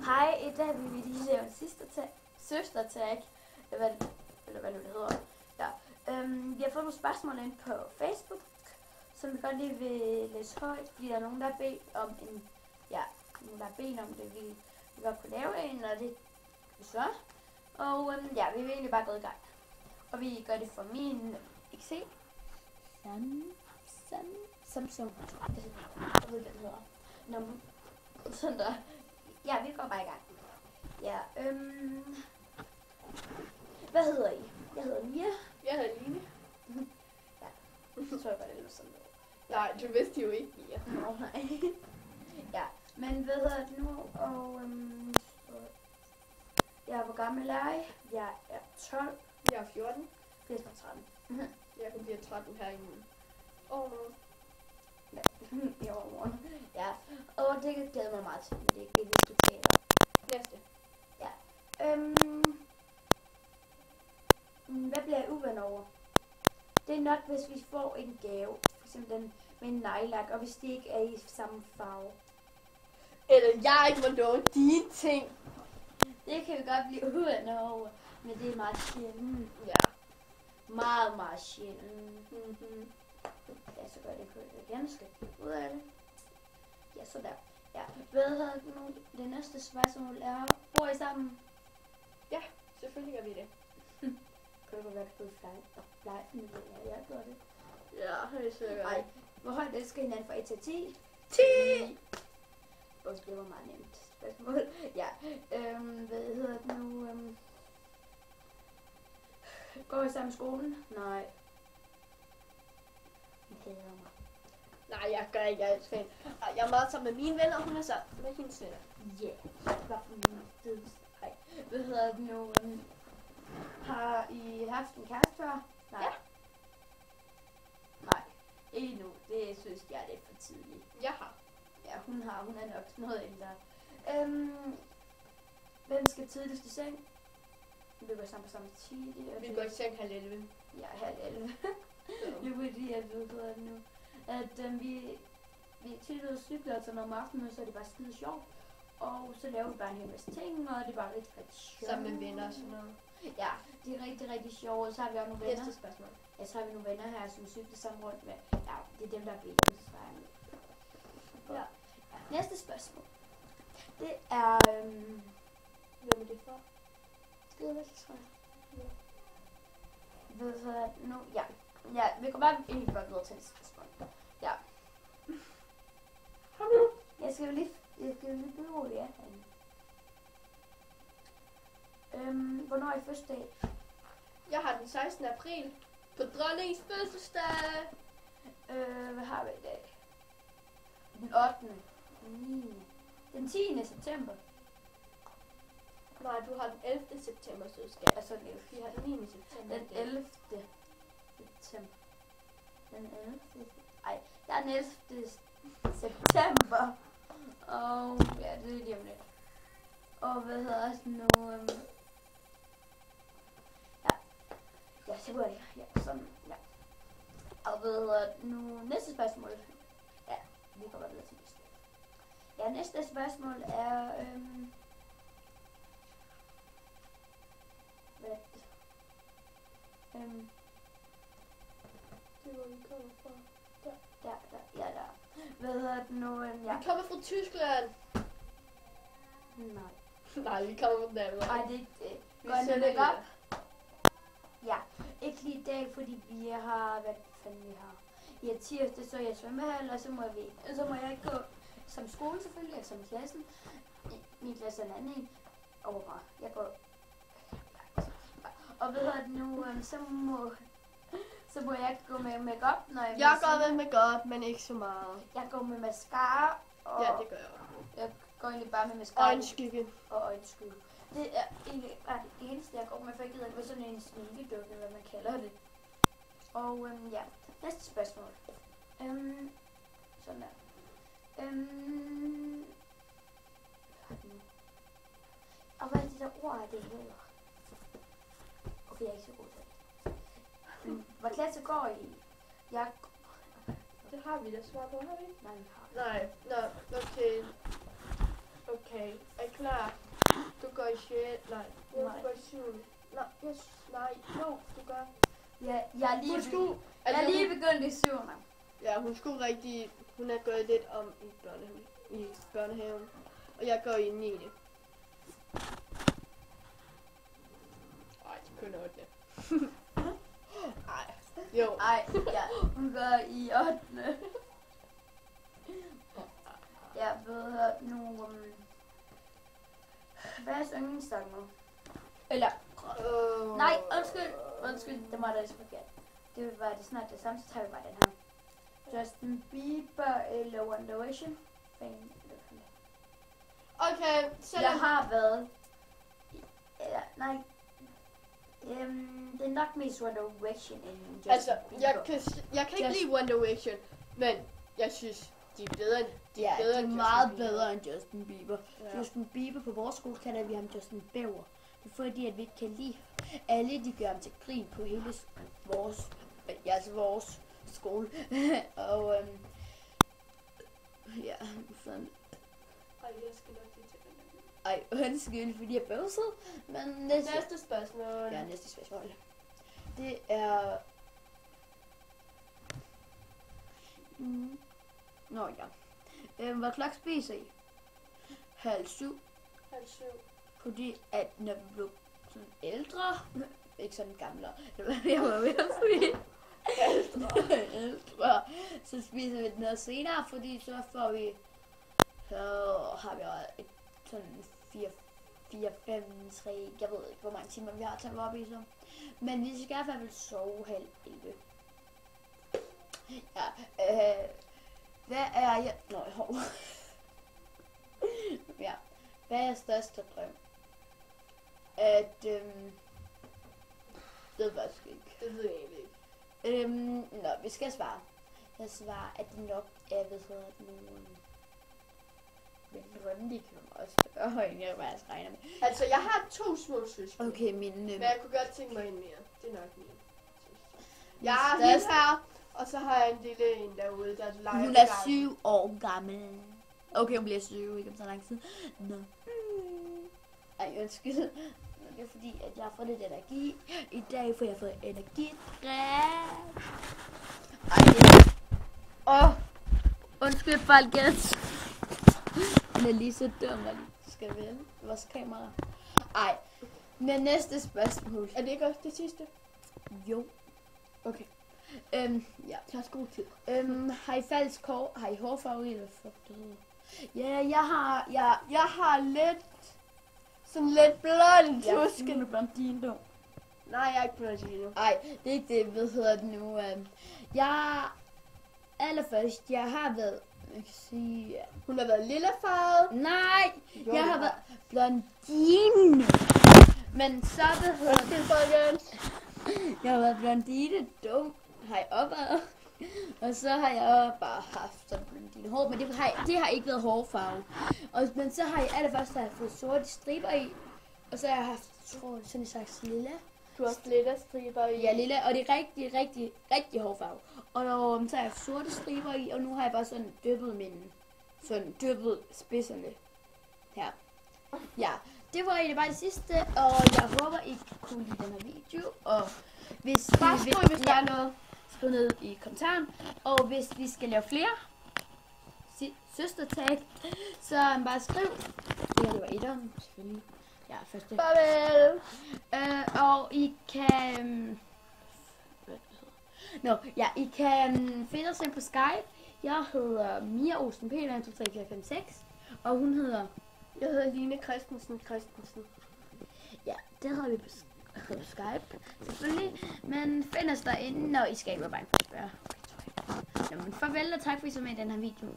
Hej, i dag vil vi lige lave en søster-tag, eller hvad det hedder. Ja. Vi har fået nogle spørgsmål ind på Facebook, som vi godt lige vil læse højt, fordi der er nogen, der har bedt om det, vi godt kunne lave en, og det så. Og vi vil egentlig bare gå i gang. Og vi gør det for min XC. Samsung. Jeg ved, hvad det hedder. Sådan der. Ja, vi går bare i gang. Ja, hvad hedder I? Jeg hedder Mia. Jeg hedder Line. Ja, så tror jeg bare, det er sådan noget. Nej, du vidste jo ikke, Mia. Nå, nej. Ja, men hvad hedder det nu? Og hvor gammel er jeg? Jeg er 12. Jeg er 14. Jeg er 13. Jeg bliver 13 her i overmorgen. Ja, i overmorgen. Ja, og det glæder mig meget til, men det er ikke det, vi skal tale om. Næste. Ja. Hvad bliver jeg uven over? Det er nok, hvis vi får en gave. For eksempel den med en nejlak, og hvis det ikke er i samme farve. Eller jeg ikke må låne dine ting. Det kan vi godt blive uven over, men det er meget sjældent. Ja. Meget, meget sjældent. Mm-hmm. Ja, så gør det ganske ud af det. Ja, så der. Ja, hvad hedder det nu? Det næste spørgsmål er, bor I sammen? Ja, selvfølgelig gør vi det. Kan du være blevet fly familie? Ja, jeg gør det. Ja, helt sikkert. Ej, hvor højt elsker hinanden fra 1 til 10? 10! Det var meget nemt spørgsmål. Ja, hvad hedder det nu? Går I sammen i skolen? Nej. Jeg hader mig. Nej, jeg gør ikke alt fan. Jeg er meget sammen med mine venner, og hun er sammen med hendes venner. Ja, hvad for min dødsdrej. Hvad hedder det nu? Har I haft en kæreste før? Nej. Ja. Nej, ikke nu. Det synes jeg er lidt for tidligt. Jeg har. Ja, hun er nok noget ældre. Hvem skal tidligst i seng? Vi går sammen på samme tid. Vi går i seng 10:30. Ja, 10:30. Nu vil de, at ved det nu. At vi tit ude og cykler, og sådan om aftenen, så er det bare skide sjovt. Og så laver vi bare en hel masse ting, og det er bare rigtig, rigtig sjovt. Sammen med venner og sådan noget. Ja, det er rigtig, rigtig sjovt. Og så har vi også nogle venner. Næste spørgsmål. Ja, så har vi nogle venner her, som cykler sammen rundt med. Ja, det er dem, der er bedt, så svarer jeg med. Ja. Næste spørgsmål. Det er... Hvem er det for? Skidevæk, tror jeg. Ja. Ved så nu... Ja. Ja, vi kommer bare egentlig godt videre til næste spørgsmål. Ja. Jeg skal jo lige blive rolig, ja. Hvornår er I fødselsdag? Jeg har den 16. april på dronningens fødselsdag. Hvad har vi i dag? Den 8. Den 9. Den 10. september. Nej, du har den 11. september, så skal Altså den 11. vi har den 9. september. Den 11. september. Den 11. Ej, jeg er den 11. september. Og ja, det er lige om lidt. Og hvad hedder også nu? Ja, så går jeg. Ja, sådan, ja. Og hvad hedder nu? Næste spørgsmål. Ja, vi kommer videre til næste. Ja, næste spørgsmål er, hvad? Det var vi kommer fra. Der. Hvad hedder det nu? Ja. Vi kommer fra Tyskland. Nej. Nej, vi kommer fra Danmark. Ej, det er ikke det. Vi Går I med sender makeup? Ja, ikke lige i dag, fordi vi har, hvad fanden vi har? Ja, tirsdag, så er jeg i svømmehal, og så må jeg ikke gå som skole selvfølgelig, eller som klassen. Min klasse er en anden en. Over jeg går... Og ved du nu, så må jeg ikke gå med makeup, når Jeg går med makeup, men ikke så meget. Jeg går med mascara, og Ja, det gør jeg også. jeg går egentlig bare med mascara Øjenskygge. og øjenskygge. Det er egentlig bare det eneste, jeg går med, for jeg gider ikke sådan en sminkedukke, hvad man kalder det. Og ja, næste spørgsmål. Sådan der. Og hvad er det der ord, det hedder? Okay, jeg er ikke så god til det. Hvad klasse går I? Det har vi da svar på, har vi ikke? Nej, vi har. Nej, okay. Okay, jeg klar. Du går i 6. Nej, du går i 7. Nej, nej, jo, du gør. Ja, jeg er Hun lige begyndt i 7. Ja, hun er gået lidt om i børnehaven. Og jeg går i 9. Ej, det kun 8. Ej, jo. Ej, ja, hun går i 8. Jeg ved nu, hvad er yndlingssang nu? Eller, nej, undskyld, det må da ikke forkert. Det var det snart det samme, så tager vi bare den her. Justin Bieber eller One Direction? Okay, så jeg har været, eller, nej, det er nok mest One Direction end Justin Bieber. Jeg kan ikke lide One Direction, men jeg synes, de er bedre end de er meget bedre end Justin Bieber. Ja. Justin Bieber på vores skole kalder vi ham Justin Bieber. Det er fordi, at vi ikke kan lide alle, de gør ham til grin på hele vores skole. Og ja, sådan. Ej, jeg skal nok lige til den. Ej, undskyld, fordi jeg bøvsede. Men næste spørgsmål. Ja, næste spørgsmål. Det er... Nå ja. Hvad klokken spiser I? 6:30. 6:30. Fordi at når vi blev sådan ældre, ikke sådan gamle, jeg var ved at sige ældre, så spiser vi noget senere, fordi så får vi, så har vi et sådan 4, 5, 3, jeg ved ikke hvor mange timer vi har til at være oppe i så. Men vi skal i hvert fald sove 10:30. Ja, hvad er jeg? Nå, hov. Ja, hvad er jeres største drøm? At, det ved jeg faktisk ikke. Det ved jeg egentlig ikke. Nå, vi skal svare. Jeg svarer, at det nok er, hvad hedder det nu, men drømme, de kan man også større, end jeg faktisk regner med. Altså, jeg har 2 små søskende. Okay, men jeg kunne godt tænke mig en mere. Det er nok min. Jeg har hende her, og så har jeg en lille en derude, der leger. Hun er 7 år gammel. Okay, hun bliver 7, ikke om så lang tid. Nå. Ej, undskyld. Det er fordi, at jeg har fået lidt energi. I dag får jeg fået energidrik. Ej, undskyld, folkens. Den er lige så dum, at vi skal vende vores kamera. Ej, men næste spørgsmål. Er det ikke også det sidste? Jo. Okay. Ja. Jeg har god tid. Har I falsk hår? Har I hårfarve eller fugtighed? Ja, jeg har lidt sådan lidt blond. Jeg er blondine, du. Nej, jeg er ikke blondine. Nej, det er ikke det, hvad hedder det nu. Allerførst, jeg har været, jeg kan sige... Hun har været lillefarvet. Nej, jeg har været blondine. Men så hedder det... folkens. Jeg har været blondine, dum. Har jeg opad. Og så har jeg bare haft sådan blondine hår, men det har ikke været hårfarve. Men så har jeg allerførst fået sorte striber i. Og så har jeg haft, tror sådan en slags lilla. Du har haft lilla striber i? Ja, lilla, og det er rigtig hårfarve. Og så har jeg sorte striber i, og nu har jeg bare sådan dyppet spidserne her. Ja, det var egentlig bare det sidste, og jeg håber, I kunne lide den her video. Og hvis der er noget, skriv ned i kommentaren. Og hvis vi skal lave flere søstertag, så bare skriv. Det her, det var etteren, selvfølgelig. Ja, første. Farvel! Og I kan... I kan finde os ind på Skype. Jeg hedder Mia Olsen Peter 1, 2, 3, 4, 5, 6. Og hun hedder... Jeg hedder Line Christensen. Ja, det har vi på Skype, selvfølgelig. Men find os derinde, når I skaber bare en spørg. Okay, men farvel og tak for at I så med i den her video.